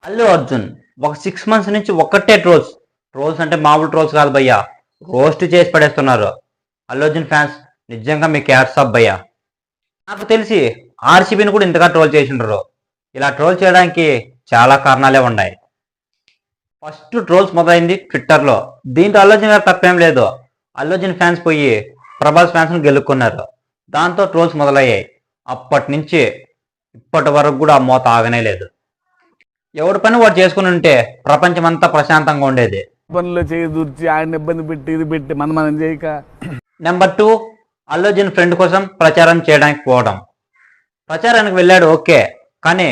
అల్లు అర్జున్ ఒక 6 మంత్స్ నుంచి ఒక్కటే ట్రోల్స్. ట్రోల్స్ అంటే మామూలు ట్రోల్స్ కాదు భయ్యా, రోస్ట్ చేసి పడేస్తున్నారు. అల్లు అర్జున్ ఫ్యాన్స్ నిజంగా మీకు హ్యాట్స్ ఆఫ్ భయ్యా. నాకు తెలిసి ఆర్సీబీని కూడా ఇంతగా ట్రోల్ చేసిండ్రు. ఇలా ట్రోల్ చేయడానికి చాలా కారణాలే ఉన్నాయి. ఫస్ట్ ట్రోల్స్ మొదలైంది ట్విట్టర్లో. దీంట్లో అల్లు అర్జున్ గారు తప్పేం లేదు. అల్లు అర్జున్ ఫ్యాన్స్ పోయి ప్రభాస్ ఫ్యాన్స్ను గెలుక్కున్నారు. దాంతో ట్రోల్స్ మొదలయ్యాయి. అప్పటి నుంచి ఇప్పటి వరకు కూడా ఆ మోత ఆగనే లేదు. ఎవడి పని వాడు చేసుకుని ఉంటే ప్రపంచమంతా ప్రశాంతంగా ఉండేది. పనులు చేదూర్చి ఆయన ఇబ్బంది పెట్టి ఇది పెట్టి మనం చేయక. నెంబర్ 2, అల్లు అర్జున్ ఫ్రెండ్ కోసం ప్రచారం చేయడానికి పోవడం. ప్రచారానికి వెళ్ళాడు ఓకే, కానీ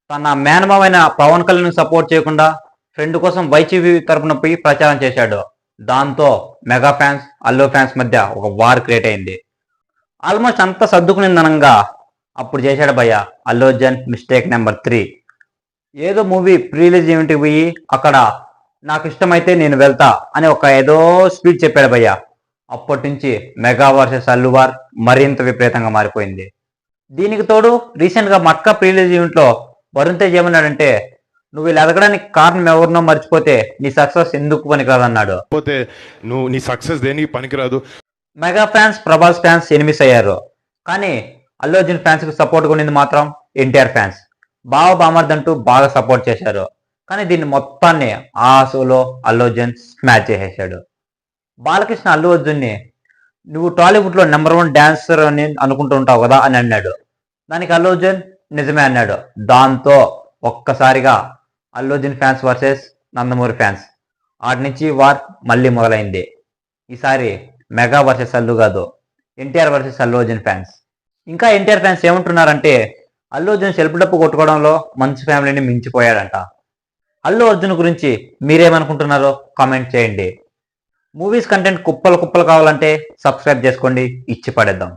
తన మేనమావైన పవన్ కళ్యాణ్ సపోర్ట్ చేయకుండా ఫ్రెండ్ కోసం వైసీపీ తరపున పోయి ప్రచారం చేశాడు. దాంతో మెగా ఫ్యాన్స్ అల్లు ఫ్యాన్స్ మధ్య ఒక వార్ క్రియేట్ అయింది. ఆల్మోస్ట్ అంతా సర్దుకునిందనంగా అప్పుడు చేశాడు భయ్య అల్లు అర్జున్ మిస్టేక్ నెంబర్ 3. ఏదో మూవీ ప్రీలీజ్ ఈవెంట్కి పోయి అక్కడ నాకు ఇష్టమైతే నేను వెళ్తా అని ఒక ఏదో స్పీచ్ చెప్పాడు భయ్య. అప్పటి నుంచి మెగా వర్సెస్ అల్లు వార్ మరింత విపరీతంగా మారిపోయింది. దీనికి తోడు రీసెంట్గా మట్కా ప్రీలీజ్ ఈవెంట్లో వరుణ్ తేజ్ ఏమన్నాడంటే, నువ్వు ఇలా ఎదగడానికి కారణం ఎవరినో మర్చిపోతే నీ సక్సెస్ ఎందుకు పనికిరాదన్నాడు. నువ్వు నీ సక్సెస్ దేనికి పనికిరాదు. Mega fans Prabhas fans enemies అయ్యారు, కానీ అల్లు అర్జున్ ఫ్యాన్స్ కి సపోర్ట్ కొనింది మాత్రం ఎన్టీఆర్ ఫ్యాన్స్. బావ బామర్దంటూ బాగా సపోర్ట్ చేశారు, కానీ దీన్ని మొత్తాన్ని ఆ షోలో అల్లు అర్జున్ స్మాచ్ చేసేసాడు. బాలకృష్ణ అల్లు అర్జున్ని నువ్వు టాలీవుడ్లో నెంబర్ 1 డాన్సర్ అని అనుకుంటూ ఉంటావు కదా అని అన్నాడు. దానికి అల్లు అర్జున్ నిజమే అన్నాడు. దాంతో ఒక్కసారిగా Allu Arjun fans versus Nandamuri fans. ఆటి నుంచి వార్ మళ్ళీ మొదలైంది. ఈసారి మెగా వర్సెస్ అల్లు కాదు, ఎన్టీఆర్ వర్సెస్ అల్లు అర్జున్ ఫ్యాన్స్. ఇంకా ఎన్టీఆర్ ఫ్యాన్స్ ఏమంటున్నారంటే, అల్లు అర్జున్ సెల్ఫ్ డప్పు కొట్టుకోవడంలో మంచి ఫ్యామిలీని మించిపోయాడంట. అల్లు అర్జున్ గురించి మీరేమనుకుంటున్నారో కామెంట్ చేయండి. మూవీస్ కంటెంట్ కుప్పలు కుప్పలు కావాలంటే సబ్స్క్రైబ్ చేసుకోండి, ఇచ్చి పడేద్దాం.